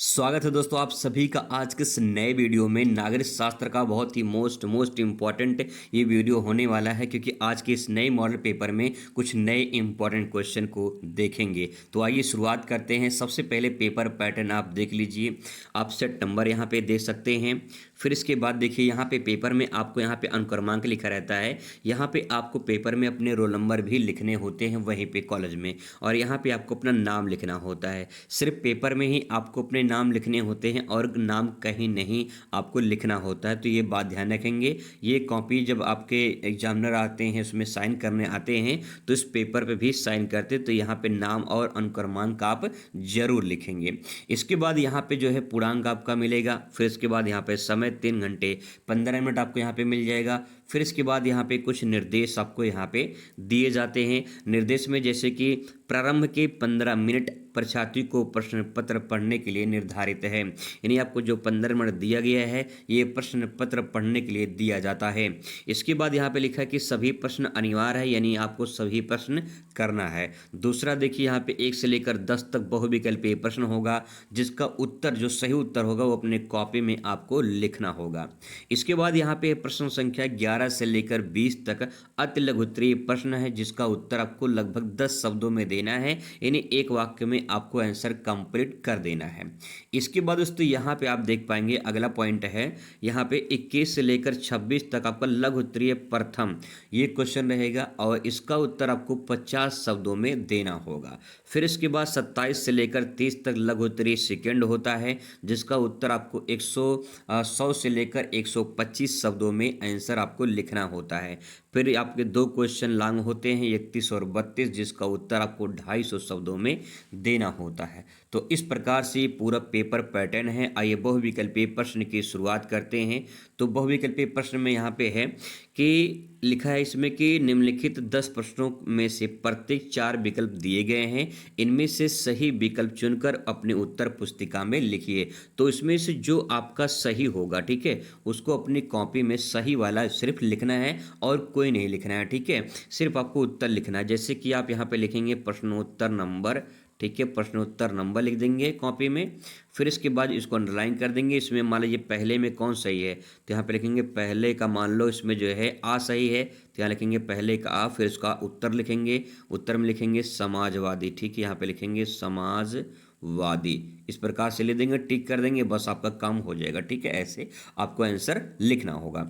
स्वागत है दोस्तों आप सभी का आज के इस नए वीडियो में। नागरिक शास्त्र का बहुत ही मोस्ट इम्पॉर्टेंट ये वीडियो होने वाला है, क्योंकि आज के इस नए मॉडल पेपर में कुछ नए इम्पॉर्टेंट क्वेश्चन को देखेंगे। तो आइए शुरुआत करते हैं। सबसे पहले पेपर पैटर्न आप देख लीजिए। आप सेट नंबर यहाँ पे देख सकते हैं। फिर इसके बाद देखिए यहाँ पे पेपर में आपको यहाँ पे अनुक्रमांक लिखा रहता है। यहाँ पे आपको पेपर में अपने रोल नंबर भी लिखने होते हैं वहीं पे कॉलेज में, और यहाँ पे आपको अपना नाम लिखना होता है। सिर्फ पेपर में ही आपको अपने नाम लिखने होते हैं और नाम कहीं नहीं आपको लिखना होता है। तो ये बात ध्यान रखेंगे। ये कॉपी जब आपके एग्जामिनर आते हैं उसमें साइन करने आते हैं तो इस पेपर पे भी साइन करते, तो यहाँ पे नाम और अनुक्रमांक आप जरूर लिखेंगे। इसके बाद यहाँ पे जो है पूर्णांक आपका मिलेगा। फिर इसके बाद यहाँ पे समय 3 घंटे 15 मिनट आपको यहाँ पे मिल जाएगा। फिर इसके बाद यहाँ पे कुछ निर्देश आपको यहाँ पे दिए जाते हैं। निर्देश में जैसे कि प्रारंभ के 15 मिनट परीक्षार्थी को प्रश्न पत्र पढ़ने के लिए निर्धारित है, यानी आपको जो 15 मिनट दिया गया है ये प्रश्न पत्र पढ़ने के लिए दिया जाता है। इसके बाद यहाँ पे लिखा है कि सभी प्रश्न अनिवार्य है, यानी आपको सभी प्रश्न करना है। दूसरा देखिए यहाँ पे 1 से लेकर 10 तक बहुविकल्पीय प्रश्न होगा, जिसका उत्तर जो सही उत्तर होगा वो अपने कॉपी में आपको लिखना होगा। इसके बाद यहाँ पे प्रश्न संख्या 11 से लेकर 20 तक अति लघुत्तरीय प्रश्न है, जिसका उत्तर आपको लगभग 10 शब्दों में देना है, यानी एक वाक्य में आपको आंसर कंप्लीट कर देना है। इसके बाद दोस्तों यहाँ पे आप देख पाएंगे अगला पॉइंट है यहाँ पे 21 से लेकर 26 तक आपका लघु उत्तरीय प्रथम ये क्वेश्चन रहेगा, और इसका उत्तर आपको 50 शब्दों में देना होगा। फिर इसके बाद 27 से लेकर 30 तक लघु उत्तरीय सेकेंड होता है, जिसका उत्तर आपको 100 से लेकर 125 शब्दों में आंसर आपको लिखना होता है। फिर आपके 2 क्वेश्चन लॉन्ग होते हैं 31 और 32, जिसका उत्तर आपको 250 शब्दों में देना होता है। तो इस प्रकार से पूरा पेपर पैटर्न है। आइए बहुविकल्पीय प्रश्न की शुरुआत करते हैं। तो बहुविकल्पीय प्रश्न में यहाँ पे है कि लिखा है इसमें कि निम्नलिखित 10 प्रश्नों में से प्रत्येक 4 विकल्प दिए गए हैं, इनमें से सही विकल्प चुनकर अपने उत्तर पुस्तिका में लिखिए। तो इसमें से जो आपका सही होगा, ठीक है, उसको अपनी कॉपी में सही वाला सिर्फ लिखना है और कोई नहीं लिखना है, ठीक है। सिर्फ आपको उत्तर लिखना है। जैसे कि आप यहाँ पे लिखेंगे प्रश्नोत्तर नंबर, ठीक है, प्रश्नोत्तर नंबर लिख देंगे कॉपी में। फिर इसके बाद इसको अंडरलाइन कर देंगे। इसमें मान लीजिए पहले में कौन सही है, तो यहाँ पे लिखेंगे पहले का, मान लो इसमें जो है आ सही है, तो यहाँ लिखेंगे पहले का आ। फिर इसका उत्तर लिखेंगे, उत्तर में लिखेंगे समाजवादी, ठीक है, यहाँ पे लिखेंगे समाजवादी। इस प्रकार से ले देंगे, टिक कर देंगे, बस आपका काम हो जाएगा, ठीक है। ऐसे आपको आंसर लिखना होगा।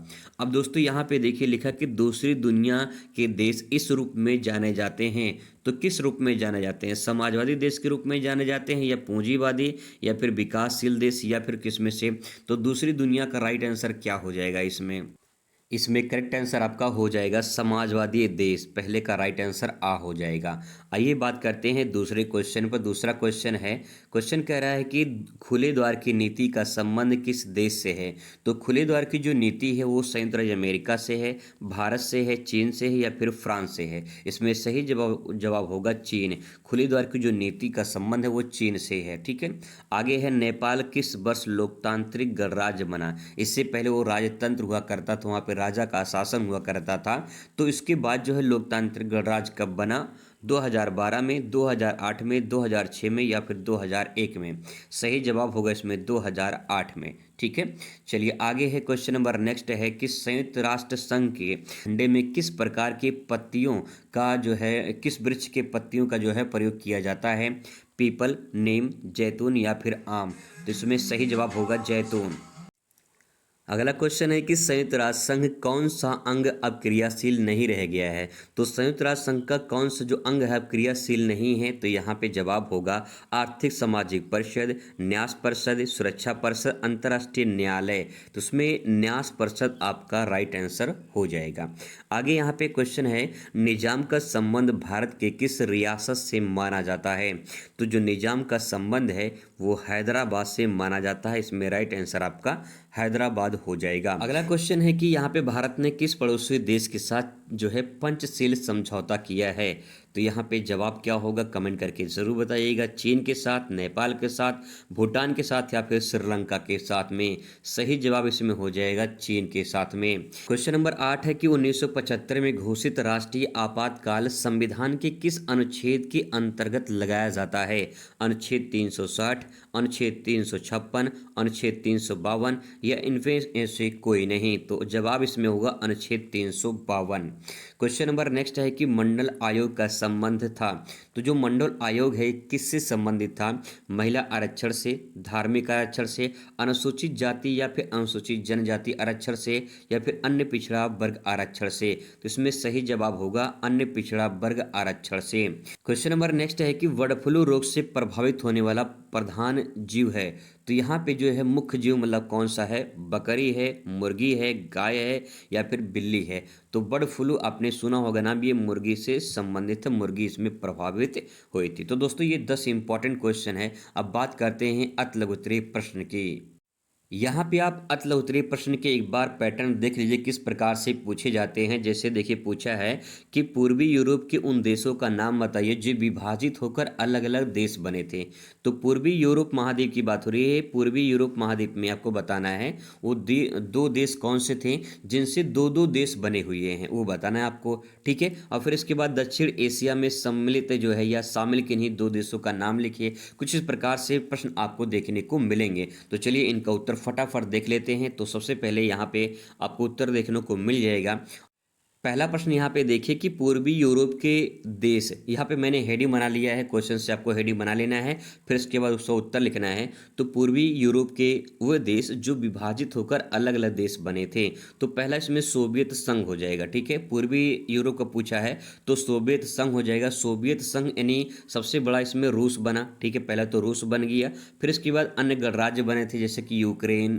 अब दोस्तों यहाँ पे देखिए लिखा कि दूसरी दुनिया के देश इस रूप में जाने जाते हैं। तो किस रूप में जाने जाते हैं? समाजवादी देश के रूप में जाने जाते हैं, या पूंजीवादी, या फिर विकासशील देश, या फिर किस में से? तो दूसरी दुनिया का राइट आंसर क्या हो जाएगा इसमें? इसमें करेक्ट आंसर आपका हो जाएगा समाजवादी देश। पहले का राइट आंसर आ हो जाएगा। आइए बात करते हैं दूसरे क्वेश्चन पर। दूसरा क्वेश्चन है, क्वेश्चन कह रहा है कि खुले द्वार की नीति का संबंध किस देश से है? तो खुले द्वार की जो नीति है वो संयुक्त राज्य अमेरिका से है, भारत से है, चीन से है, या फिर फ्रांस से है? इसमें सही जवाब होगा चीन। खुले द्वार की जो नीति का संबंध है वो चीन से है, ठीक है। आगे है, नेपाल किस वर्ष लोकतांत्रिक गणराज्य बना? इससे पहले वो राजतंत्र हुआ करता था, वहाँ पे राजा का शासन हुआ करता था। तो इसके बाद जो है लोकतांत्रिक गणराज्य कब बना? 2012 में, 2008 में, 2006 में, या फिर 2001 में? सही जवाब होगा इसमें 2008 में, ठीक है। चलिए आगे है क्वेश्चन नंबर नेक्स्ट है कि संयुक्त राष्ट्र संघ के झंडे में किस प्रकार के पत्तियों का जो है, किस वृक्ष के पत्तियों का जो है प्रयोग किया जाता है? पीपल, नीम, जैतून, या फिर आम? तो इसमें सही जवाब होगा जैतून। अगला क्वेश्चन है कि संयुक्त राष्ट्र संघ कौन सा अंग अब क्रियाशील नहीं रह गया है? तो संयुक्त राष्ट्र संघ का कौन सा जो अंग है अब क्रियाशील नहीं है? तो यहाँ पे जवाब होगा आर्थिक सामाजिक परिषद, न्यास परिषद, सुरक्षा परिषद, अंतर्राष्ट्रीय न्यायालय। तो उसमें न्यास परिषद आपका राइट आंसर हो जाएगा। आगे यहाँ पे क्वेश्चन है, निजाम का संबंध भारत के किस रियासत से माना जाता है? तो जो निजाम का संबंध है वो हैदराबाद से माना जाता है। इसमें राइट आंसर आपका हैदराबाद हो जाएगा। अगला क्वेश्चन है कि यहाँ पे भारत ने किस पड़ोसी देश के साथ जो है पंचशील समझौता किया है? तो यहाँ पे जवाब क्या होगा कमेंट करके ज़रूर बताइएगा। चीन के साथ, नेपाल के साथ, भूटान के साथ या फिर श्रीलंका के साथ में। सही जवाब इसमें हो जाएगा चीन के साथ में। क्वेश्चन नंबर 8 है कि 1975 में घोषित राष्ट्रीय आपातकाल संविधान के किस अनुच्छेद के अंतर्गत लगाया जाता है? अनुच्छेद 360, अनुच्छेद 356, अनुच्छेद 352 या इनमें से कोई नहीं। तो जवाब इसमें होगा अनुच्छेद 352। क्वेश्चन नंबर नेक्स्ट है कि मंडल आयोग का संबंध था। तो जो मंडल आयोग है किससे संबंधित था? महिला आरक्षण से, धार्मिक आरक्षण से, अनुसूचित जाति या फिर अनुसूचित जनजाति आरक्षण से या फिर अन्य पिछड़ा वर्ग आरक्षण से। तो इसमें सही जवाब होगा अन्य पिछड़ा वर्ग आरक्षण से। क्वेश्चन नंबर नेक्स्ट है कि बर्ड फ्लू रोग से प्रभावित होने वाला प्रधान जीव है। तो यहाँ पे जो है मुख्य जीव मतलब कौन सा है? बकरी है, मुर्गी है, गाय है या फिर बिल्ली है। तो बर्ड फ्लू आपने सुना होगा ना, भी ये मुर्गी से संबंधित है, मुर्गी इसमें प्रभावित हुई थी। तो दोस्तों ये 10 इंपॉर्टेंट क्वेश्चन है। अब बात करते हैं अति लघु उत्तरीय प्रश्न की। यहाँ पे आप अति लघु उत्तरीय प्रश्न के एक बार पैटर्न देख लीजिए किस प्रकार से पूछे जाते हैं। जैसे देखिए पूछा है कि पूर्वी यूरोप के उन देशों का नाम बताइए जो विभाजित होकर अलग अलग देश बने थे। तो पूर्वी यूरोप महाद्वीप की बात हो रही है। पूर्वी यूरोप महाद्वीप में आपको बताना है वो दो देश कौन से थे जिनसे दो दो देश बने हुए हैं, वो बताना है आपको। ठीक है, और फिर इसके बाद दक्षिण एशिया में सम्मिलित जो है या शामिल किन्हीं दो देशों का नाम लिखिए। कुछ इस प्रकार से प्रश्न आपको देखने को मिलेंगे। तो चलिए इनका उत्तर फटाफट देख लेते हैं। तो सबसे पहले यहाँ पे आपको उत्तर देखने को मिल जाएगा। पहला प्रश्न यहाँ पे देखिए कि पूर्वी यूरोप के देश, यहाँ पे मैंने हेडिंग बना लिया है, क्वेश्चन से आपको हेडिंग बना लेना है, फिर इसके बाद उसका उत्तर लिखना है। तो पूर्वी यूरोप के वो देश जो विभाजित होकर अलग अलग देश बने थे। तो पहला इसमें सोवियत संघ हो जाएगा। ठीक है, पूर्वी यूरोप का पूछा है तो सोवियत संघ हो जाएगा। सोवियत संघ यानी सबसे बड़ा इसमें रूस बना। ठीक है, पहला तो रूस बन गया, फिर इसके बाद अन्य गणराज्य बने थे जैसे कि यूक्रेन,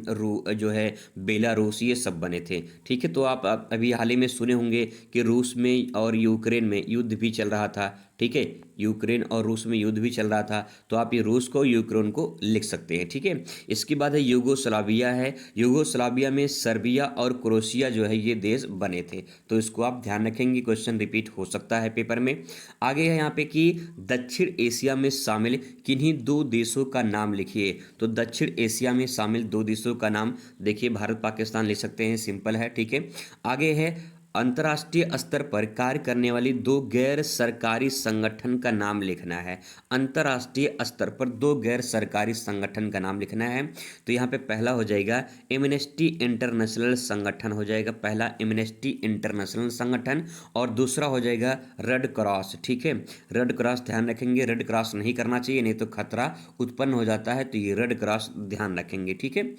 जो है बेलारूस, ये सब बने थे। ठीक है, तो आप अभी हाल ही में सुने होंगे कि रूस में और यूक्रेन में युद्ध भी चल रहा था। ठीक है, यूक्रेन और रूस में युद्ध भी चल रहा था। तो आप ये रूस को यूक्रेन को लिख सकते हैं। ठीक है, इसके बाद है यूगोस्लाविया है। यूगोस्लाविया में सर्बिया और क्रोएशिया जो है ये देश बने थे। तो इसको आप ध्यान रखेंगे, क्वेश्चन रिपीट हो सकता है पेपर में। आगे है यहाँ पे कि दक्षिण एशिया में शामिल किन्हीं दो देशों का नाम लिखिए। तो दक्षिण एशिया में शामिल दो देशों का नाम देखिए, भारत पाकिस्तान लिख सकते हैं, सिंपल है। ठीक है, आगे है अंतर्राष्ट्रीय स्तर पर कार्य करने वाली दो गैर सरकारी संगठन का नाम लिखना है। अंतर्राष्ट्रीय स्तर पर दो गैर सरकारी संगठन का नाम लिखना है। तो यहाँ पे पहला हो जाएगा एमनेस्टी इंटरनेशनल संगठन हो जाएगा, पहला एमनेस्टी इंटरनेशनल संगठन, और दूसरा हो जाएगा रेड क्रॉस। ठीक है, रेड क्रॉस ध्यान रखेंगे, रेड क्रॉस नहीं करना चाहिए, नहीं तो खतरा उत्पन्न हो जाता है। तो ये रेड क्रॉस ध्यान रखेंगे। ठीक है,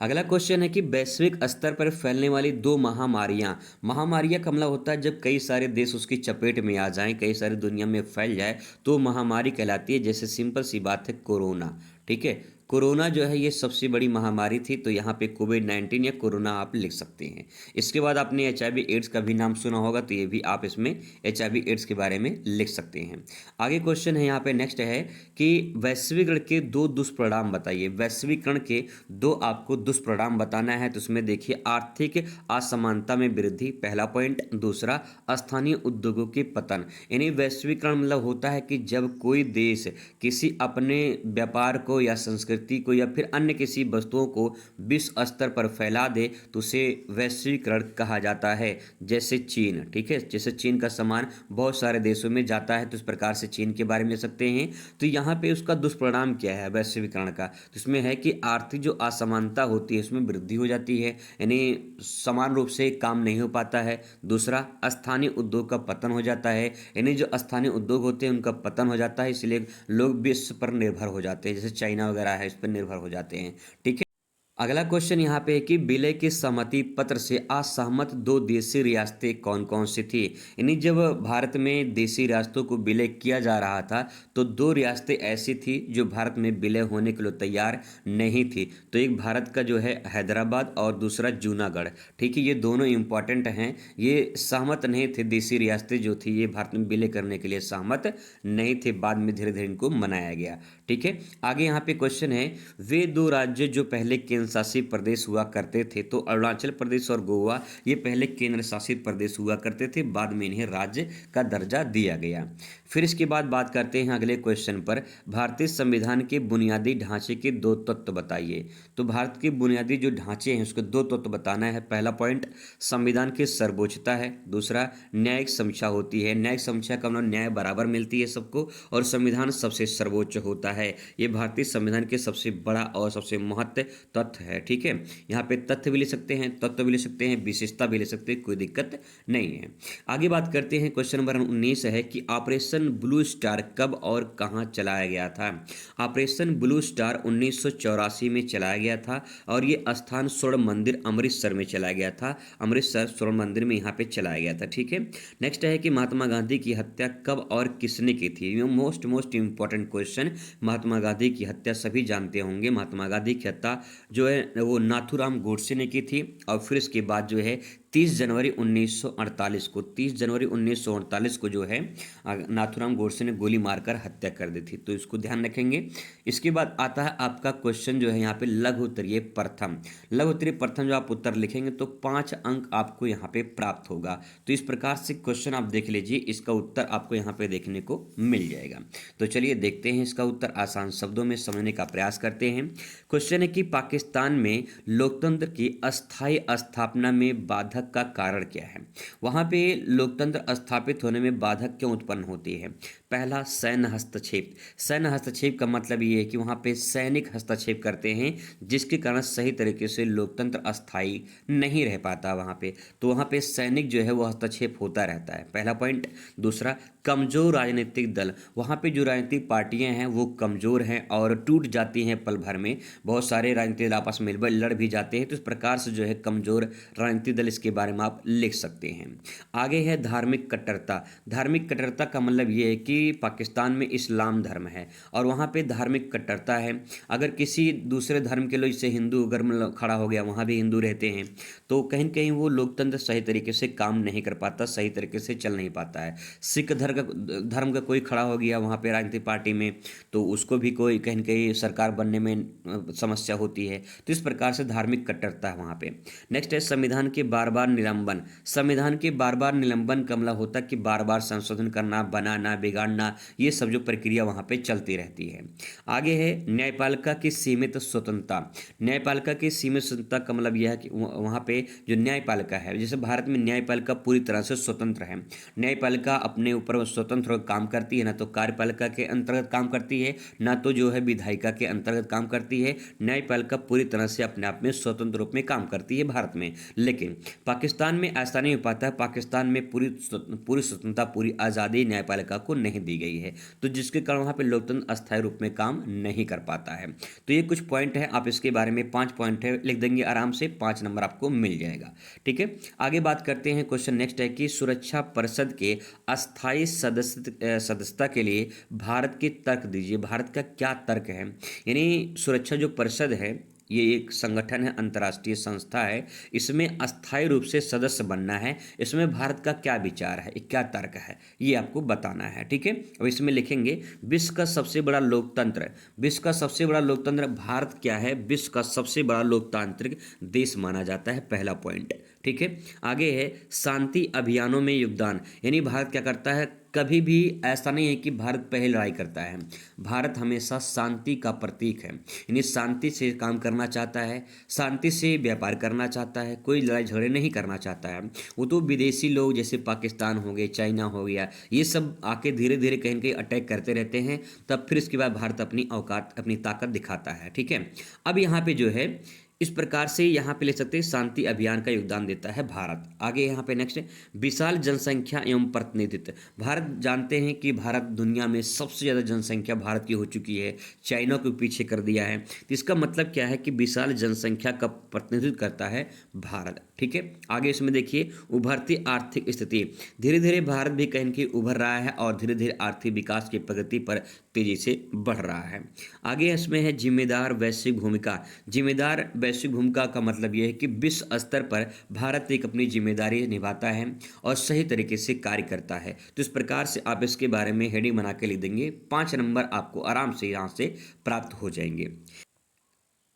अगला क्वेश्चन है कि वैश्विक स्तर पर फैलने वाली दो महामारियां का मतलब होता है जब कई सारे देश उसकी चपेट में आ जाएं, कई सारी दुनिया में फैल जाए तो महामारी कहलाती है। जैसे सिंपल सी बात है कोरोना। ठीक है, कोरोना जो है ये सबसे बड़ी महामारी थी। तो यहाँ पे कोविड-19 या कोरोना आप लिख सकते हैं। इसके बाद आपने HIV एड्स का भी नाम सुना होगा, तो ये भी आप इसमें HIV एड्स के बारे में लिख सकते हैं। आगे क्वेश्चन है यहाँ पे नेक्स्ट है कि वैश्वीकरण के दो दुष्परिणाम बताइए। वैश्वीकरण के दो आपको दुष्परिणाम बताना है। तो उसमें देखिए आर्थिक असमानता में वृद्धि, पहला पॉइंट। दूसरा स्थानीय उद्योगों के पतन। यानी वैश्वीकरण मतलब होता है कि जब कोई देश किसी अपने व्यापार को या संस्कृति को या फिर अन्य किसी वस्तुओं को विश्व स्तर पर फैला दे तो उसे वैश्वीकरण कहा जाता है। जैसे चीन। ठीक है, जैसे चीन का सामान बहुत सारे देशों में जाता है, तो इस प्रकार से चीन के बारे में सकते हैं। तो यहाँ पे उसका दुष्परिणाम क्या है वैश्वीकरण का? तो इसमें है कि आर्थिक जो असमानता होती है उसमें वृद्धि हो जाती है, यानी समान रूप से काम नहीं हो पाता है। दूसरा स्थानीय उद्योग का पतन हो जाता है, यानी जो स्थानीय उद्योग होते हैं उनका पतन हो जाता है, इसलिए लोग विश्व पर निर्भर हो जाते हैं, जैसे चाइना वगैरह है इस पर निर्भर हो जाते हैं। ठीक है, अगला क्वेश्चन यहाँ पे है कि विलय के सहमति पत्र से असहमत दो देशी रियासतें कौन कौन सी थी। यानी जब भारत में देशी रियासतों को विलय किया जा रहा था तो दो रियासतें ऐसी थी जो भारत में विलय होने के लिए तैयार नहीं थी। तो एक भारत का जो है हैदराबाद और दूसरा जूनागढ़। ठीक है, ये दोनों इंपॉर्टेंट हैं। ये सहमत नहीं थे, देशी रियासतें जो थी ये भारत में विलय करने के लिए सहमत नहीं थे, बाद में धीरे धीरे इनको मनाया गया। ठीक है। आगे यहाँ पे क्वेश्चन है, वे दो राज्य जो पहले केंद्र शासित प्रदेश हुआ करते थे, तो अरुणाचल प्रदेश और गोवा ये पहले केंद्र शासित प्रदेश हुआ करते थे, बाद में इन्हें राज्य का दर्जा दिया गया। फिर इसके बाद बात करते हैं अगले क्वेश्चन पर, भारतीय संविधान के बुनियादी ढांचे के दो तत्व बताइए। तो भारत के बुनियादी जो ढांचे हैं उसके दो तत्व बताना है। पहला पॉइंट, संविधान की सर्वोच्चता है। दूसरा, न्यायिक समीक्षा होती है। न्यायिक समीक्षा का मतलब न्याय बराबर मिलती है सबको, और संविधान सबसे सर्वोच्च होता है। ये भारतीय संविधान के सबसे बड़ा और सबसे महत्व तथ्य है। ठीक है, यहाँ पे तथ्य भी ले सकते हैं, तत्व भी ले सकते हैं, विशेषता भी ले सकते हैं, कोई दिक्कत नहीं है। आगे बात करते हैं, क्वेश्चन नंबर 19 है कि ऑपरेशन ब्लू स्टार कब और कहां चलाया गया था। ऑपरेशन ब्लू स्टार 1984 में चलाया गया था, और ये स्थान स्वर्ण मंदिर अमृतसर में चलाया गया था। अमृतसर स्वर्ण मंदिर में यहाँ पे चलाया गया था। ठीक है, नेक्स्ट है कि महात्मा गांधी की हत्या कब और किसने की थी। ये most important question. Mahatma Gandhi की हत्या सभी जानते होंगे। महात्मा गांधी की हत्या जो है वो नाथूराम गोडसे ने की थी, और फिर इसके बाद जो है 30 जनवरी 1948 को 30 जनवरी 1948 को जो है नाथूराम गोडसे ने गोली मारकर हत्या कर दी थी। तो इसको ध्यान रखेंगे। इसके बाद आता है आपका क्वेश्चन जो है यहाँ पे लघु उत्तरीय प्रथम। लघु उत्तरीय प्रथम जो आप उत्तर लिखेंगे तो 5 अंक आपको यहाँ पे प्राप्त होगा। तो इस प्रकार से क्वेश्चन आप देख लीजिए, इसका उत्तर आपको यहाँ पे देखने को मिल जाएगा। तो चलिए देखते हैं इसका उत्तर, आसान शब्दों में समझने का प्रयास करते हैं। क्वेश्चन है कि पाकिस्तान में लोकतंत्र की अस्थायी स्थापना में बाधक का कारण क्या है। वहां पे लोकतंत्र स्थापित होने में बाधक क्यों उत्पन्न होती है। पहला, सैन्य हस्तक्षेप। सैन्य हस्तक्षेप का मतलब ये है कि वहां पे सैनिक हस्तक्षेप करते हैं, जिसके कारण सही तरीके से लोकतंत्र अस्थायी नहीं रह पाता वहां पे। तो वहां पे सैनिक जो है वो हस्तक्षेप होता रहता है, पहला पॉइंट। दूसरा, कमजोर राजनीतिक दल। वहां पे जो राजनीतिक पार्टियां हैं वो कमजोर हैं और टूट जाती हैं पल भर में। बहुत सारे राजनीतिक दल आपस में लड़ भी जाते हैं। तो इस प्रकार से जो है कमजोर राजनीतिक दल, इसके बारे में आप लिख सकते हैं। आगे है धार्मिक कट्टरता। धार्मिक कट्टरता का मतलब ये है कि पाकिस्तान में इस्लाम धर्म है और वहाँ पे धार्मिक कट्टरता है। अगर किसी दूसरे धर्म के लोग, जैसे हिंदू अगर मतलब खड़ा हो गया, वहाँ भी हिंदू रहते हैं, तो कहीं न कहीं वो लोकतंत्र सही तरीके से काम नहीं कर पाता, सही तरीके से चल नहीं पाता है। सिख धर्म का कोई खड़ा हो गया वहाँ पे राजनीतिक पार्टी में, तो उसको भी कोई कहीं न कहीं सरकार बनने में समस्या होती है। तो इस प्रकार से धार्मिक कट्टरता है वहाँ पे। नेक्स्ट है संविधान के बार बार निलंबन। संविधान के बार बार निलंबन का मतलब होता है कि बार बार संशोधन करना, बनाना, बिगाड़ना, ये सब जो प्रक्रिया वहाँ पे चलती रहती है। आगे है न्यायपालिका की सीमित स्वतंत्रता। न्यायपालिका की सीमित स्वतंत्रता का मतलब यह है कि वहाँ पे जो न्यायपालिका है, जैसे भारत में न्यायपालिका पूरी तरह से स्वतंत्र है। न्यायपालिका अपने ऊपर स्वतंत्र काम करती है, ना तो कार्यपालिका के अंतर्गत काम करती है, ना तो जो है विधायिका के अंतर्गत काम करती है। न्यायपालिका पूरी तरह से अपने आप में स्वतंत्र रूप में काम करती है भारत में। लेकिन पाकिस्तान में ऐसा नहीं हो पाता है। पाकिस्तान में पूरी स्वतंत्रता, पूरी आज़ादी न्यायपालिका को नहीं दी गई है, तो जिसके कारण वहाँ पे लोकतंत्र अस्थायी रूप में काम नहीं कर पाता है। तो ये कुछ पॉइंट है, आप इसके बारे में 5 पॉइंट है लिख देंगे आराम से, 5 नंबर आपको मिल जाएगा। ठीक है, आगे बात करते हैं। क्वेश्चन नेक्स्ट है कि सुरक्षा परिषद के अस्थायी सदस्यता के लिए भारत के तर्क दीजिए। भारत का क्या तर्क है। यानी सुरक्षा जो परिषद है, ये एक संगठन है, अंतर्राष्ट्रीय संस्था है, इसमें अस्थायी रूप से सदस्य बनना है। इसमें भारत का क्या विचार है, क्या तर्क है, ये आपको बताना है। ठीक है, अब इसमें लिखेंगे विश्व का सबसे बड़ा लोकतंत्र। विश्व का सबसे बड़ा लोकतंत्र भारत क्या है, विश्व का सबसे बड़ा लोकतांत्रिक देश माना जाता है, पहला पॉइंट। ठीक है, आगे है शांति अभियानों में योगदान। यानी भारत क्या करता है, कभी भी ऐसा नहीं है कि भारत पहले लड़ाई करता है। भारत हमेशा शांति का प्रतीक है, यानी शांति से काम करना चाहता है, शांति से व्यापार करना चाहता है, कोई लड़ाई झगड़े नहीं करना चाहता है। वो तो विदेशी लोग जैसे पाकिस्तान हो गए, चाइना हो गया, ये सब आके धीरे धीरे कहीं न कहीं अटैक करते रहते हैं, तब फिर इसके बाद भारत अपनी औकात, अपनी ताकत दिखाता है। ठीक है, अब यहाँ पे जो है इस प्रकार से यहाँ पे ले सकते हैं, शांति अभियान का योगदान देता है भारत। आगे यहाँ पे नेक्स्ट, विशाल जनसंख्या एवं प्रतिनिधित्व। भारत जानते हैं कि भारत दुनिया में सबसे ज़्यादा जनसंख्या भारत की हो चुकी है, चाइना को पीछे कर दिया है। तो इसका मतलब क्या है कि विशाल जनसंख्या का प्रतिनिधित्व करता है भारत। ठीक है, आगे इसमें देखिए उभरती आर्थिक स्थिति। धीरे धीरे भारत भी कहीं कहीं उभर रहा है और धीरे धीरे आर्थिक विकास की प्रगति पर तेजी से बढ़ रहा है। आगे इसमें है जिम्मेदार वैश्विक भूमिका। जिम्मेदार वैश्विक भूमिका का मतलब ये है कि विश्व स्तर पर भारत एक अपनी जिम्मेदारी निभाता है और सही तरीके से कार्य करता है। तो इस प्रकार से आप इसके बारे में हेडिंग बना के लिख देंगे, 5 नंबर आपको आराम से यहाँ से प्राप्त हो जाएंगे।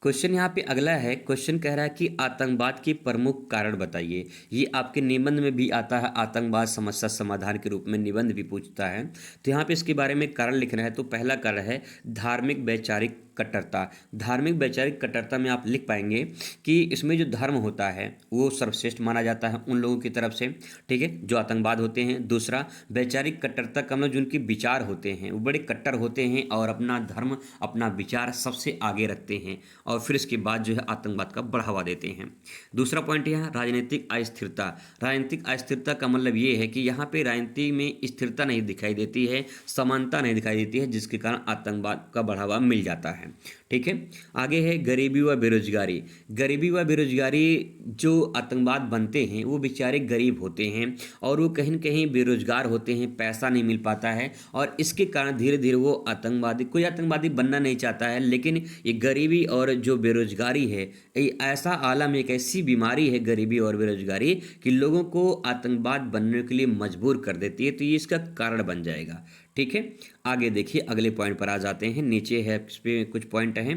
क्वेश्चन यहाँ पे अगला है। क्वेश्चन कह रहा है कि आतंकवाद के प्रमुख कारण बताइए। ये आपके निबंध में भी आता है, आतंकवाद समस्या समाधान के रूप में निबंध भी पूछता है। तो यहाँ पे इसके बारे में कारण लिखना है। तो पहला कारण है धार्मिक वैचारिक कट्टरता। धार्मिक वैचारिक कट्टरता में आप लिख पाएंगे कि इसमें जो धर्म होता है वो सर्वश्रेष्ठ माना जाता है उन लोगों की तरफ से, ठीक है, जो आतंकवाद होते हैं। दूसरा, वैचारिक कट्टरता का मतलब जो उनके विचार होते हैं वो बड़े कट्टर होते हैं और अपना धर्म अपना विचार सबसे आगे रखते हैं और फिर इसके बाद जो है आतंकवाद का बढ़ावा देते हैं। दूसरा पॉइंट यह राजनीतिक अस्थिरता। राजनीतिक अस्थिरता का मतलब ये है कि यहाँ पे राजनीति में स्थिरता नहीं दिखाई देती है, समानता नहीं दिखाई देती है, जिसके कारण आतंकवाद का बढ़ावा मिल जाता है। ठीक है, आगे है गरीबी व बेरोजगारी। गरीबी व बेरोजगारी, जो आतंकवाद बनते हैं वो बेचारे गरीब होते हैं और वो कहीं न कहीं बेरोजगार होते हैं, पैसा नहीं मिल पाता है और इसके कारण धीरे धीरे वो आतंकवादी, कोई आतंकवादी बनना नहीं चाहता है, लेकिन ये गरीबी और जो बेरोजगारी है, ये ऐसा आलम, एक ऐसी बीमारी है गरीबी और बेरोजगारी कि लोगों को आतंकवाद बनने के लिए मजबूर कर देती है। तो ये इसका कारण बन जाएगा। ठीक है, आगे देखिए अगले पॉइंट पर आ जाते हैं। नीचे है इस पे कुछ पॉइंट हैं।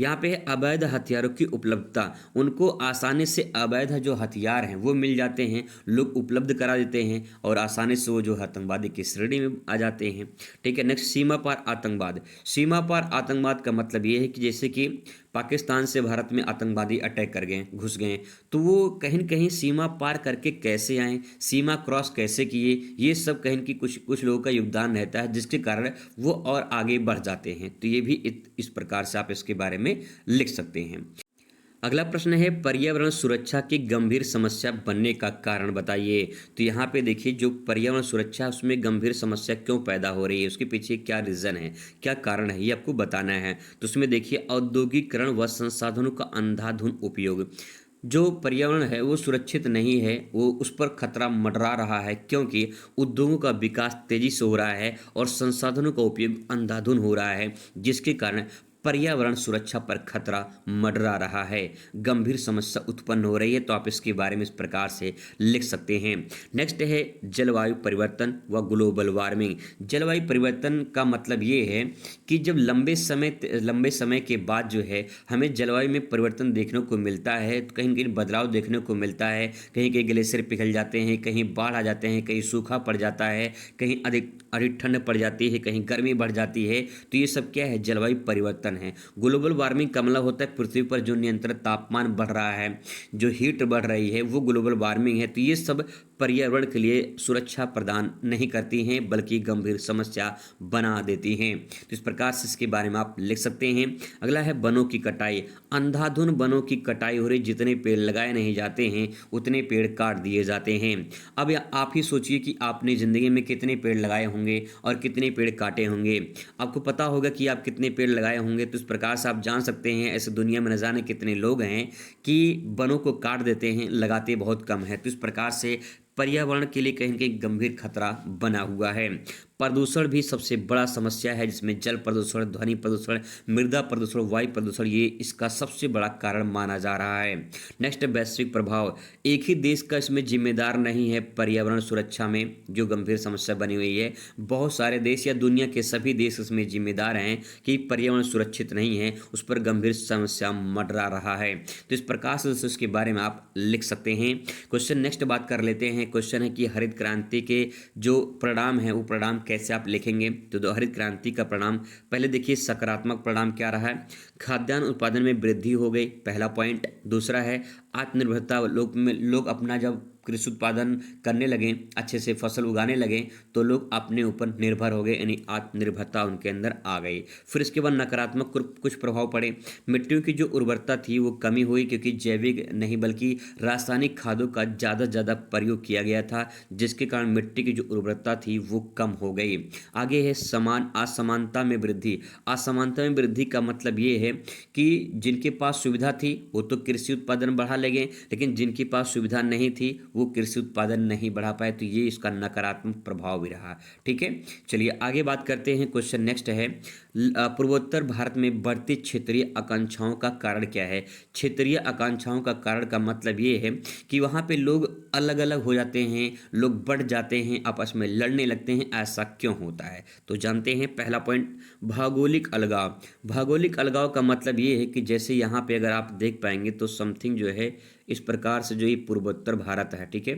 यहाँ पे है अवैध हथियारों की उपलब्धता। उनको आसानी से अवैध जो हथियार हैं वो मिल जाते हैं, लोग उपलब्ध करा देते हैं और आसानी से वो जो आतंकवादी की श्रेणी में आ जाते हैं। ठीक है, नेक्स्ट सीमा पार आतंकवाद। सीमा पार आतंकवाद का मतलब ये है कि जैसे कि पाकिस्तान से भारत में आतंकवादी अटैक कर गए, घुस गए, तो वो कहीं न कहीं सीमा पार करके कैसे आए, सीमा क्रॉस कैसे किए, ये सब कहीं की कुछ लोगों का योगदान रहता है, जिसके कारण वो और आगे बढ़ जाते हैं। तो ये भी इस प्रकार से आप इसके बारे में लिख सकते हैं। अगला प्रश्न है पर्यावरण सुरक्षा की गंभीर समस्या बनने का कारण बताइए। तो यहाँ पे देखिए जो पर्यावरण सुरक्षा है उसमें गंभीर समस्या क्यों पैदा हो रही है, उसके पीछे क्या रीज़न है, क्या कारण है, ये आपको बताना है। तो उसमें देखिए औद्योगिकरण व संसाधनों का अंधाधुंध उपयोग। जो पर्यावरण है वो सुरक्षित नहीं है, वो उस पर खतरा मंडरा रहा है क्योंकि उद्योगों का विकास तेजी से हो रहा है और संसाधनों का उपयोग अंधाधुंध हो रहा है, जिसके कारण पर्यावरण सुरक्षा पर खतरा मंडरा रहा है, गंभीर समस्या उत्पन्न हो रही है। तो आप इसके बारे में इस प्रकार से लिख सकते हैं। नेक्स्ट है जलवायु परिवर्तन व ग्लोबल वार्मिंग। जलवायु परिवर्तन का मतलब ये है कि जब लंबे समय के बाद जो है हमें जलवायु में परिवर्तन देखने को मिलता है, तो कहीं कहीं बदलाव देखने को मिलता है, कहीं कहीं ग्लेशियर पिघल जाते हैं, कहीं बाढ़ आ जाते हैं, कहीं सूखा पड़ जाता है, कहीं अधिक ठंड पड़ जाती है, कहीं गर्मी बढ़ जाती है। तो ये सब क्या है, जलवायु परिवर्तन है। ग्लोबल वार्मिंग का मतलब होता है पृथ्वी पर जो निरंतर तापमान बढ़ रहा है, जो हीट बढ़ रही है, वो ग्लोबल वार्मिंग है। तो ये सब पर्यावरण के लिए सुरक्षा प्रदान नहीं करती हैं बल्कि गंभीर समस्या बना देती हैं। तो इस प्रकार से इसके बारे में आप लिख सकते हैं। अगला है वनों की कटाई। अंधाधुंध वनों की कटाई हो रही, जितने पेड़ लगाए नहीं जाते हैं उतने पेड़ काट दिए जाते हैं। अब आप ही सोचिए कि आपने ज़िंदगी में कितने पेड़ लगाए होंगे और कितने पेड़ काटे होंगे। आपको पता होगा कि आप कितने पेड़ लगाए होंगे, तो इस प्रकार से आप जान सकते हैं ऐसे दुनिया में न जाने कितने लोग हैं कि वनों को काट देते हैं, लगाते बहुत कम है। तो इस प्रकार से पर्यावरण के लिए कहीं न कहीं गंभीर खतरा बना हुआ है। प्रदूषण भी सबसे बड़ा समस्या है, जिसमें जल प्रदूषण, ध्वनि प्रदूषण, मृदा प्रदूषण, वायु प्रदूषण, ये इसका सबसे बड़ा कारण माना जा रहा है। नेक्स्ट, वैश्विक प्रभाव। एक ही देश का इसमें जिम्मेदार नहीं है पर्यावरण सुरक्षा में जो गंभीर समस्या बनी हुई है। बहुत सारे देश या दुनिया के सभी देश इसमें जिम्मेदार हैं कि पर्यावरण सुरक्षित नहीं है, उस पर गंभीर समस्या मंडरा रहा है। तो इस प्रकार से इसके बारे में आप लिख सकते हैं। क्वेश्चन नेक्स्ट बात कर लेते हैं। क्वेश्चन है कि हरित क्रांति के जो परिणाम है वो परिणाम कैसे आप लिखेंगे। तो हरित क्रांति का परिणाम पहले देखिए, सकारात्मक परिणाम क्या रहा है, खाद्यान्न उत्पादन में वृद्धि हो गई, पहला पॉइंट। दूसरा है आत्मनिर्भरता, लोग अपना जब कृषि उत्पादन करने लगे, अच्छे से फसल उगाने लगे, तो लोग अपने ऊपर निर्भर हो गए, यानी आत्मनिर्भरता उनके अंदर आ गई। फिर इसके बाद नकारात्मक कुछ प्रभाव पड़े। मिट्टियों की जो उर्वरता थी वो कमी हुई क्योंकि जैविक नहीं बल्कि रासायनिक खादों का ज़्यादा प्रयोग किया गया था, जिसके कारण मिट्टी की जो उर्वरता थी वो कम हो गई। आगे है असमानता में वृद्धि। असमानता में वृद्धि का मतलब ये है कि जिनके पास सुविधा थी वो तो कृषि उत्पादन बढ़ा ले गए, लेकिन जिनके पास सुविधा नहीं थी वो कृषि उत्पादन नहीं बढ़ा पाए, तो ये इसका नकारात्मक प्रभाव भी रहा। ठीक है, चलिए आगे बात करते हैं। क्वेश्चन नेक्स्ट है, पूर्वोत्तर भारत में बढ़ती क्षेत्रीय आकांक्षाओं का कारण क्या है? क्षेत्रीय आकांक्षाओं का कारण का मतलब ये है कि वहाँ पे लोग अलग अलग हो जाते हैं, लोग बढ़ जाते हैं, आपस में लड़ने लगते हैं। ऐसा क्यों होता है? तो जानते हैं। पहला पॉइंट, भौगोलिक अलगाव। भौगोलिक अलगाव का मतलब ये है कि जैसे यहाँ पे अगर आप देख पाएंगे तो समथिंग जो है इस प्रकार से, जो ये पूर्वोत्तर भारत है, ठीक है,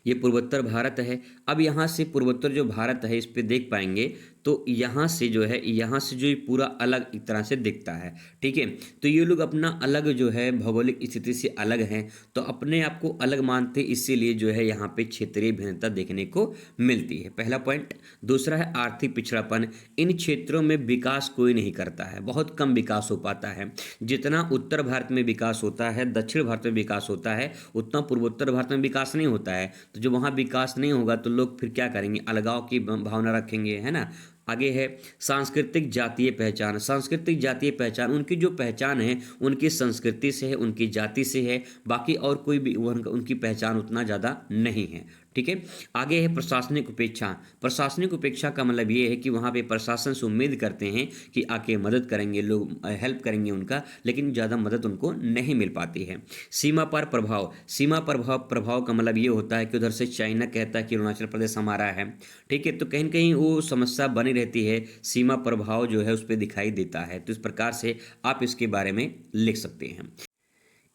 ये पूर्वोत्तर भारत है। अब यहाँ से पूर्वोत्तर जो भारत है इस पे देख पाएंगे तो यहाँ से जो है, यहाँ से जो ये पूरा अलग एक तरह से दिखता है। ठीक है, तो ये लोग अपना अलग जो है भौगोलिक स्थिति से अलग हैं, तो अपने आप को अलग मानते, इसीलिए जो है यहाँ पे क्षेत्रीय भिन्नता देखने को मिलती है। पहला पॉइंट। दूसरा है आर्थिक पिछड़ापन। इन क्षेत्रों में विकास कोई नहीं करता है, बहुत कम विकास हो पाता है। जितना उत्तर भारत में विकास होता है, दक्षिण भारत में विकास होता है, उतना पूर्वोत्तर भारत में विकास नहीं होता है। तो जो वहाँ विकास नहीं होगा तो लोग फिर क्या करेंगे? अलगाव की भावना रखेंगे, है ना। आगे है सांस्कृतिक जातीय पहचान। सांस्कृतिक जातीय पहचान, उनकी जो पहचान है उनकी संस्कृति से है, उनकी जाति से है, बाकी और कोई भी उनकी पहचान उतना ज़्यादा नहीं है। ठीक है, आगे है प्रशासनिक उपेक्षा। प्रशासनिक उपेक्षा का मतलब ये है कि वहाँ पे प्रशासन से उम्मीद करते हैं कि आके मदद करेंगे, लोग हेल्प करेंगे उनका, लेकिन ज़्यादा मदद उनको नहीं मिल पाती है। सीमा पर प्रभाव। सीमा प्रभाव का मतलब ये होता है कि उधर से चाइना कहता है कि अरुणाचल प्रदेश हमारा है। ठीक है, तो कहीं ना कहीं वो समस्या बनी रहती है, सीमा प्रभाव जो है उस पर दिखाई देता है। तो इस प्रकार से आप इसके बारे में लिख सकते हैं।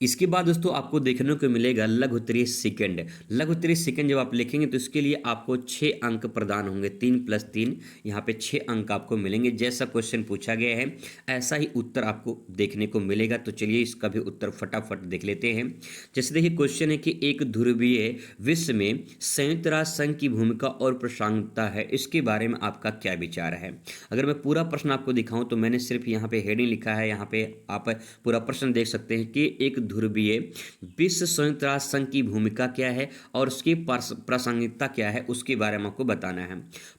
इसके बाद दोस्तों आपको देखने को मिलेगा लघु उत्तरीय सेकंड। लघु उत्तरीय सेकंड जब आप लिखेंगे तो इसके लिए आपको 6 अंक प्रदान होंगे, 3+3, यहाँ पे 6 अंक आपको मिलेंगे। जैसा क्वेश्चन पूछा गया है ऐसा ही उत्तर आपको देखने को मिलेगा। तो चलिए इसका भी उत्तर फटाफट देख लेते हैं। जैसे देखिए क्वेश्चन है कि एक ध्रुवीय विश्व में संयुक्त राष्ट्र संघ की भूमिका और प्रासंगिकता है, इसके बारे में आपका क्या विचार है? अगर मैं पूरा प्रश्न आपको दिखाऊं तो मैंने सिर्फ यहाँ पे हेडिंग लिखा है, यहाँ पे आप पूरा प्रश्न देख सकते हैं कि एक ध्रुवीय विश्व संयुक्त राष्ट्र संघ की भूमिका क्या है और उसकी प्रासंगिकता क्या है, उसके बारे में आपको बताना है।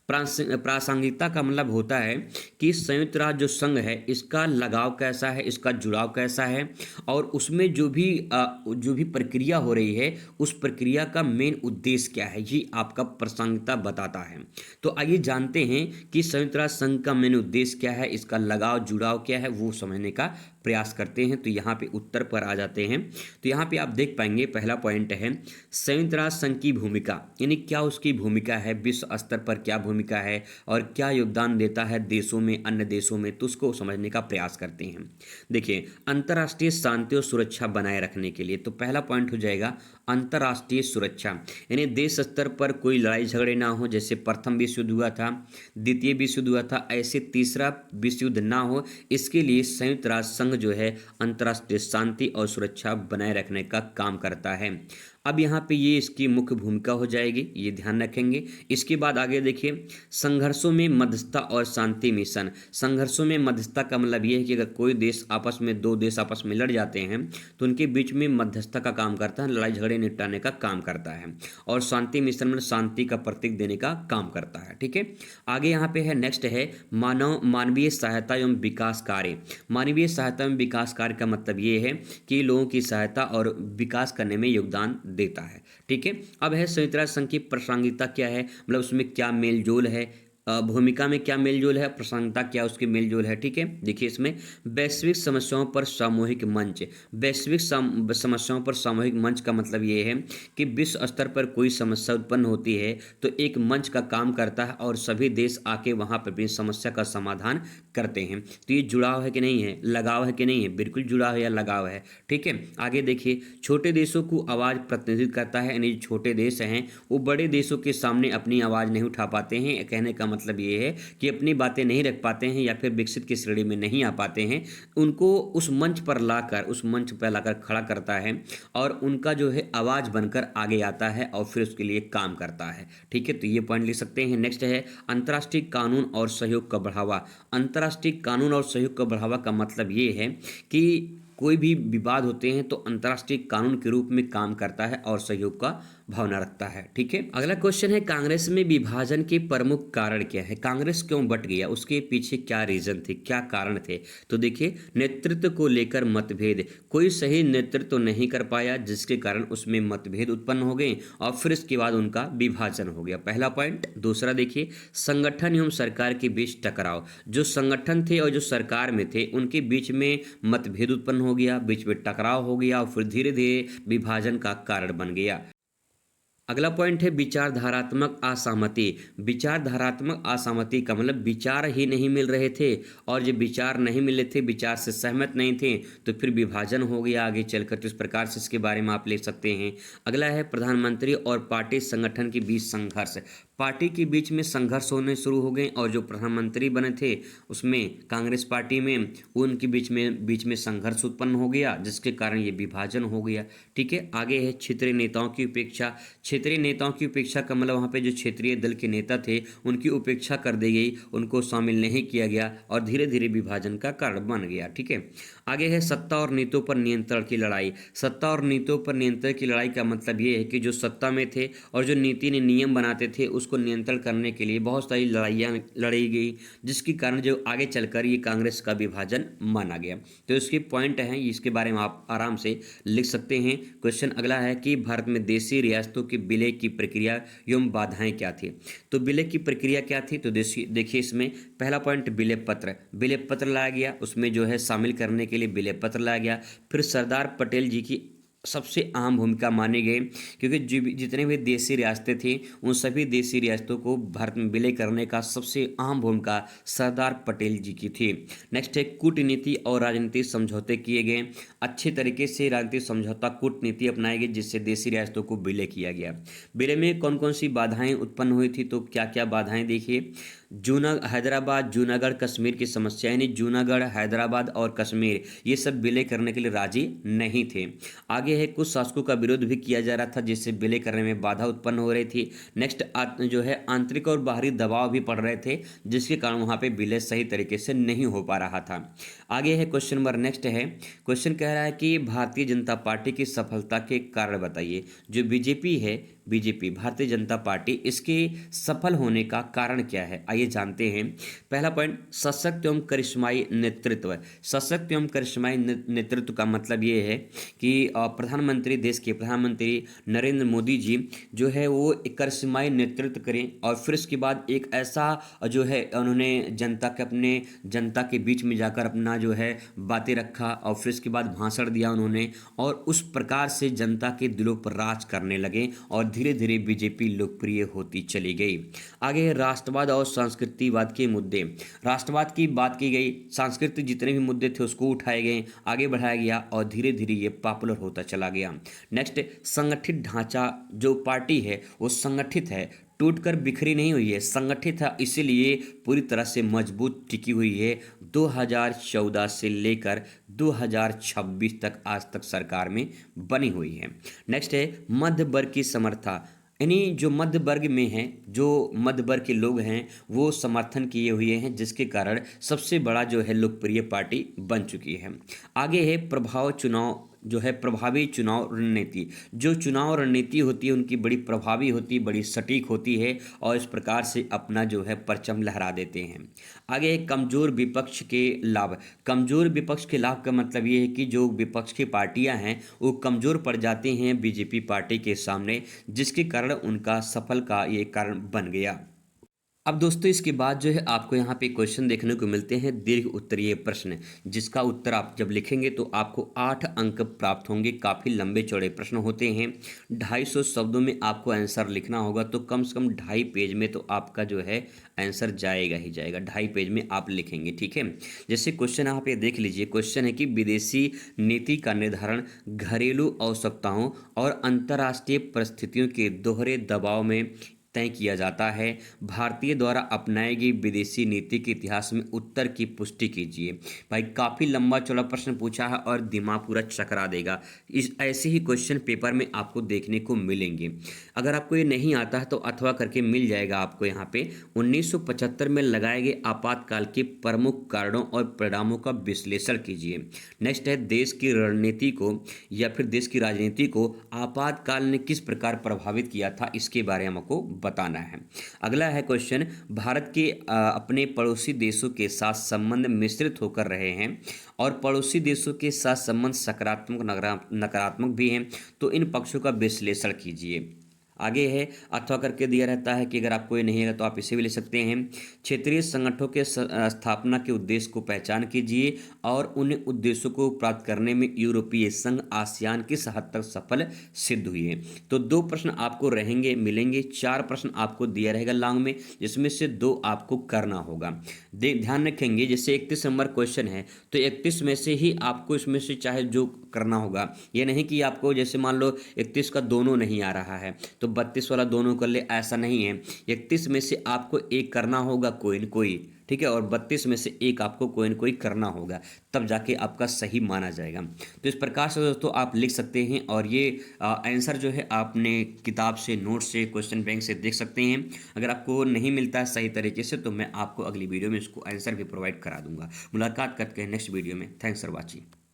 प्रासंगिकता का मतलब होता है कि संयुक्त राष्ट्र जो संघ है इसका लगाव कैसा है, इसका जुड़ाव कैसा है, और उसमें जो भी प्रक्रिया हो रही है उस प्रक्रिया का मेन उद्देश्य क्या है, ये आपका प्रासंगिकता बताता है। तो आइए जानते हैं कि संयुक्त राष्ट्र संघ का मेन उद्देश्य क्या है, इसका लगाव जुड़ाव क्या है, वो समझने का प्रयास करते हैं। तो यहाँ पे उत्तर पर आ जाते हैं। तो यहाँ पे आप देख पाएंगे पहला पॉइंट है संयुक्त राष्ट्र संघ की भूमिका, यानी क्या उसकी भूमिका है, विश्व स्तर पर क्या भूमिका है और क्या योगदान देता है देशों में, अन्य देशों में, तो उसको समझने का प्रयास करते हैं। देखिए अंतर्राष्ट्रीय शांति और सुरक्षा बनाए रखने के लिए, तो पहला पॉइंट हो जाएगा अंतर्राष्ट्रीय सुरक्षा, यानी देश स्तर पर कोई लड़ाई झगड़े ना हो, जैसे प्रथम विश्व युद्ध हुआ था, द्वितीय विश्व युद्ध हुआ था, ऐसे तीसरा विश्व युद्ध ना हो, इसके लिए संयुक्त राष्ट्र संघ जो है अंतर्राष्ट्रीय शांति और सुरक्षा बनाए रखने का काम करता है। अब यहाँ पे ये इसकी मुख्य भूमिका हो जाएगी, ये ध्यान रखेंगे। इसके बाद आगे देखिए संघर्षों में मध्यस्थता और शांति मिशन। संघर्षों में मध्यस्थता का मतलब ये है कि अगर कोई देश आपस में, दो देश आपस में लड़ जाते हैं तो उनके बीच में मध्यस्थता का काम करता है, लड़ाई झगड़े निपटाने का काम करता है। और शांति मिशन में शांति का प्रतीक देने का काम करता है। ठीक है, आगे यहाँ पे है नेक्स्ट है मानवीय सहायता एवं विकास कार्य। मानवीय सहायता एवं विकास कार्य का मतलब ये है कि लोगों की सहायता और विकास करने में योगदान देता है। ठीक है, अब है संयुक्त राष्ट्र संघ की प्रासंगिकता क्या है, मतलब उसमें क्या मेल जोल है, भूमिका में क्या मेलजोल है, प्रासंगिकता क्या उसकी मेलजोल है। ठीक है, देखिए इसमें वैश्विक समस्याओं पर सामूहिक मंच। वैश्विक समस्याओं पर सामूहिक मंच का मतलब ये है कि विश्व स्तर पर कोई समस्या उत्पन्न होती है तो एक मंच का काम करता है और सभी देश आके वहाँ पर भी समस्या का समाधान करते हैं। तो ये जुड़ाव है कि नहीं है, लगाव है कि नहीं है? बिल्कुल जुड़ाव है या लगाव है। ठीक है, आगे देखिए छोटे देशों को आवाज़ प्रतिनिधित्व करता है, यानी छोटे देश हैं वो बड़े देशों के सामने अपनी आवाज़ नहीं उठा पाते हैं। कहने का मतलब ये है कि अपनी बातें नहीं रख पाते हैं या फिर विकसित की श्रेणी में नहीं आ पाते हैं, उनको उस मंच पर लाकर खड़ा करता है और उनका जो है आवाज़ बनकर आगे आता है और फिर उसके लिए काम करता है। ठीक है, तो ये पॉइंट लिख सकते हैं। नेक्स्ट है अंतर्राष्ट्रीय कानून और सहयोग का बढ़ावा। अंतर्राष्ट्रीय कानून और सहयोग का बढ़ावा का मतलब ये है कि कोई भी विवाद होते हैं तो अंतर्राष्ट्रीय कानून के रूप में काम करता है और सहयोग का भावना रखता है। ठीक है, अगला क्वेश्चन है कांग्रेस में विभाजन के प्रमुख कारण क्या है? कांग्रेस क्यों बट गया, उसके पीछे क्या रीजन थे, क्या कारण थे? तो देखिए, नेतृत्व को लेकर मतभेद, कोई सही नेतृत्व नहीं कर पाया जिसके कारण उसमें मतभेद उत्पन्न हो गए और फिर इसके बाद उनका विभाजन हो गया, पहला पॉइंट। दूसरा देखिए, संगठन एवं सरकार के बीच टकराव, जो संगठन थे और जो सरकार में थे उनके बीच में मतभेद उत्पन्न हो गया, बीच में टकराव हो गया और फिर धीरे धीरे विभाजन का कारण बन गया। अगला पॉइंट है विचारधारात्मक असहमति। विचारधारात्मक असहमति का मतलब विचार ही नहीं मिल रहे थे, और जब विचार नहीं मिले थे, विचार से सहमत नहीं थे, तो फिर विभाजन हो गया आगे चलकर। तो इस प्रकार से इसके बारे में आप लिख सकते हैं। अगला है प्रधानमंत्री और पार्टी संगठन के बीच संघर्ष। पार्टी के बीच में संघर्ष होने शुरू हो गए और जो प्रधानमंत्री बने थे उसमें कांग्रेस पार्टी में, उनके बीच में संघर्ष उत्पन्न हो गया जिसके कारण ये विभाजन हो गया। ठीक है, आगे है क्षेत्रीय नेताओं की उपेक्षा। क्षेत्रीय नेताओं की उपेक्षा का मतलब वहाँ पे जो क्षेत्रीय दल के नेता थे उनकी उपेक्षा कर दी गई, उनको शामिल नहीं किया गया और धीरे धीरे विभाजन का कारण बन गया। ठीक है, आगे है सत्ता और नीतियों पर नियंत्रण की लड़ाई। सत्ता और नीतियों पर नियंत्रण की लड़ाई का मतलब ये है कि जो सत्ता में थे और जो नीति ने नियम बनाते थे उसको नियंत्रण करने के लिए बहुत सारी लड़ाइयाँ लड़ी गई, जिसके कारण जो आगे चलकर ये कांग्रेस का विभाजन माना गया। तो इसके पॉइंट हैं, इसके बारे में आप आराम से लिख सकते हैं। क्वेश्चन अगला है कि भारत में देशी रियासतों के विलय की प्रक्रिया एवं बाधाएं क्या थी? तो विलय की प्रक्रिया क्या थी? तो देखिए, इसमें पहला पॉइंट विलय पत्र। विलय पत्र लाया गया, उसमें जो है शामिल करने के लिए विलय पत्र लाया गया। फिर सरदार पटेल जी की सबसे अहम भूमिका मानी गई, क्योंकि जितने भी देशी रियासतें थी उन सभी देशी रियासतों को भारत में विलय करने का सबसे अहम भूमिका सरदार पटेल जी की थी। नेक्स्ट है कूटनीति और राजनीतिक समझौते किए गए। अच्छे तरीके से राजनीतिक समझौता कूटनीति अपनाई गई जिससे देशी रियासतों को विलय किया गया। विलय में कौन कौन सी बाधाएं उत्पन्न हुई थी? तो क्या क्या बाधाएं देखिए, हैदराबाद, जूनागढ़, कश्मीर की समस्या, यानी जूनागढ़, हैदराबाद और कश्मीर ये सब विलय करने के लिए राजी नहीं थे। आगे है कुछ शासकों का विरोध भी किया जा रहा था जिससे विलय करने में बाधा उत्पन्न हो रही थी। नेक्स्ट जो है आंतरिक और बाहरी दबाव भी पड़ रहे थे जिसके कारण वहाँ पे विलय सही तरीके से नहीं हो पा रहा था। आगे है क्वेश्चन नंबर नेक्स्ट है, क्वेश्चन कह रहा है कि भारतीय जनता पार्टी की सफलता के कारण बताइए। जो बीजेपी है, बीजेपी भारतीय जनता पार्टी, इसके सफल होने का कारण क्या है? आइए जानते हैं। पहला पॉइंट सशक्त एवं करिश्माई नेतृत्व। सशक्त एवं करिश्माई नेतृत्व का मतलब ये है कि प्रधानमंत्री, देश के प्रधानमंत्री नरेंद्र मोदी जी जो है वो एक करिश्माई नेतृत्व करें और फिर उसके बाद एक ऐसा जो है उन्होंने अपने जनता के बीच में जाकर अपना जो है बातें रखा और फिर उसके बाद भाषण दिया उन्होंने, और उस प्रकार से जनता के दिलों पर राज करने लगे और धीरे धीरे बीजेपी लोकप्रिय होती चली गई। आगे है राष्ट्रवाद और संस्कृतिवाद के मुद्दे। राष्ट्रवाद की बात की गई, सांस्कृतिक जितने भी मुद्दे थे उसको उठाए गए, आगे बढ़ाया गया और धीरे धीरे ये पॉपुलर होता चला गया। नेक्स्ट, संगठित ढांचा। जो पार्टी है वो संगठित है, टूटकर बिखरी नहीं हुई है, संगठित है, इसीलिए पूरी तरह से मजबूत टिकी हुई है। 2014 से लेकर 2026 तक आज तक सरकार में बनी हुई है। नेक्स्ट है मध्य वर्ग की समर्था, यानी जो मध्य वर्ग में हैं, जो मध्य वर्ग के लोग हैं वो समर्थन किए हुए हैं जिसके कारण सबसे बड़ा जो है लोकप्रिय पार्टी बन चुकी है। आगे है प्रभावी चुनाव रणनीति। जो चुनाव रणनीति होती है उनकी बड़ी प्रभावी होती है, बड़ी सटीक होती है और इस प्रकार से अपना जो है परचम लहरा देते हैं। आगे है कमजोर विपक्ष के लाभ। कमजोर विपक्ष के लाभ का मतलब ये है कि जो विपक्ष की पार्टियां हैं वो कमजोर पड़ जाती हैं बीजेपी पार्टी के सामने, जिसके कारण उनका सफल का ये कारण बन गया। अब दोस्तों इसके बाद जो है आपको यहाँ पे क्वेश्चन देखने को मिलते हैं दीर्घ उत्तरीय प्रश्न, जिसका उत्तर आप जब लिखेंगे तो आपको 8 अंक प्राप्त होंगे। काफ़ी लंबे चौड़े प्रश्न होते हैं, 250 शब्दों में आपको आंसर लिखना होगा, तो कम से कम 2.5 पेज में तो आपका जो है आंसर जाएगा ही जाएगा, 2.5 पेज में आप लिखेंगे। ठीक है, जैसे क्वेश्चन आप ये देख लीजिए, क्वेश्चन है कि विदेशी नीति का निर्धारण घरेलू आवश्यकताओं और अंतर्राष्ट्रीय परिस्थितियों के दोहरे दबाव में तय किया जाता है? भारतीय द्वारा अपनाई गई विदेशी नीति के इतिहास में उत्तर की पुष्टि कीजिए। भाई काफ़ी लंबा चौड़ा प्रश्न पूछा है और दिमाग पूरा चकरा देगा। इस ऐसे ही क्वेश्चन पेपर में आपको देखने को मिलेंगे। अगर आपको ये नहीं आता है तो अथवा करके मिल जाएगा आपको यहाँ पे। 1975 में लगाए गए आपातकाल के प्रमुख कारणों और परिणामों का विश्लेषण कीजिए। नेक्स्ट है, देश की रणनीति को या फिर देश की राजनीति को आपातकाल ने किस प्रकार प्रभावित किया था, इसके बारे में हमको बताना है। अगला है क्वेश्चन, भारत के अपने पड़ोसी देशों के साथ संबंध मिश्रित होकर रहे हैं और पड़ोसी देशों के साथ संबंध सकारात्मक नकारात्मक भी हैं, तो इन पक्षों का विश्लेषण कीजिए। आगे है, अथवा करके दिया रहता है कि अगर आपको ये नहीं है तो आप इसे भी ले सकते हैं। क्षेत्रीय संगठनों के स्थापना के उद्देश्य को पहचान कीजिए और उन उद्देश्यों को प्राप्त करने में यूरोपीय संघ आसियान किस हद तक सफल सिद्ध हुई है। तो 2 प्रश्न आपको रहेंगे मिलेंगे, 4 प्रश्न आपको दिया रहेगा लॉन्ग में, जिसमें से 2 आपको करना होगा। ध्यान रखेंगे, जैसे 31 नंबर क्वेश्चन है तो 31 में से ही आपको इसमें से चाहे जो करना होगा, ये नहीं कि आपको जैसे मान लो 31 का दोनों नहीं आ रहा है तो 32 वाला दोनों कर ले, ऐसा नहीं है। 31 में से आपको एक करना होगा कोई न कोई, ठीक है, और 32 में से एक आपको कोई न कोई करना होगा, तब जाके आपका सही माना जाएगा। तो इस प्रकार से दोस्तों आप लिख सकते हैं और ये आंसर जो है आपने किताब से, नोट से, क्वेश्चन बैंक से देख सकते हैं। अगर आपको नहीं मिलता है सही तरीके से तो मैं आपको अगली वीडियो में इसको आंसर भी प्रोवाइड करा दूंगा। मुलाकात करते हैं नेक्स्ट वीडियो में। Thanks for watching.